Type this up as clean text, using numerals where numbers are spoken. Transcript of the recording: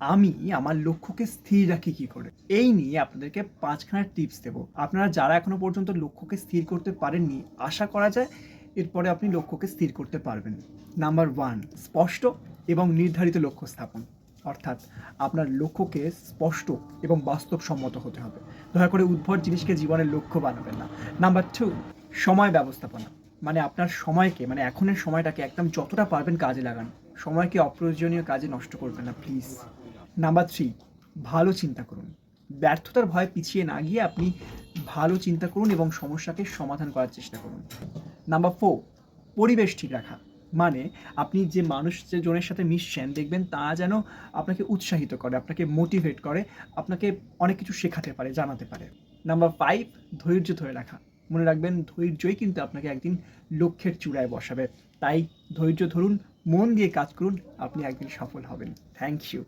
আমি আমার লক্ষ্যকে স্থির রাখি কী করে? এই নিয়ে আপনাদেরকে ৫ খানা টিপস দেবো। আপনারা যারা এখনো পর্যন্ত লক্ষ্যকে স্থির করতে পারেননি, আশা করা যায় এরপরে আপনি লক্ষ্যকে স্থির করতে পারবেন। নাম্বার 1, স্পষ্ট এবং নির্ধারিত লক্ষ্য স্থাপন। অর্থাৎ আপনার লক্ষ্যকে স্পষ্ট এবং বাস্তবসম্মত হতে হবে। দয়া করে উদ্ভট জিনিসকে জীবনের লক্ষ্য বানাবেন না। নাম্বার 2, সময় ব্যবস্থাপনা। মানে আপনার সময়কে, মানে এখনের সময়টাকে একদম যতটা পারবেন কাজে লাগান। সময়কে অপ্রয়োজনীয় কাজে নষ্ট করবেন না প্লিজ। নাম্বার 3, ভালো চিন্তা করুন। ব্যর্থতার ভয়ে পিছিয়ে না গিয়ে আপনি ভালো চিন্তা করুন এবং সমস্যাকে সমাধান করার চেষ্টা করুন। নাম্বার 4, পরিবেশ ঠিক রাখা। মানে আপনি যে জনের সাথে মিশছেন দেখবেন তারা যেন আপনাকে উৎসাহিত করে, আপনাকে মোটিভেট করে, আপনাকে অনেক কিছু শেখাতে পারে, জানাতে পারে। নাম্বার 5, ধৈর্য ধরে রাখা। মনে রাখবেন ধৈর্যই কিন্তু আপনাকে একদিন লক্ষ্যের চূড়ায় বসাবে। তাই ধৈর্য ধরুন, মন দিয়ে কাজ করুন, আপনি একদিন সফল হবেন। Thank you.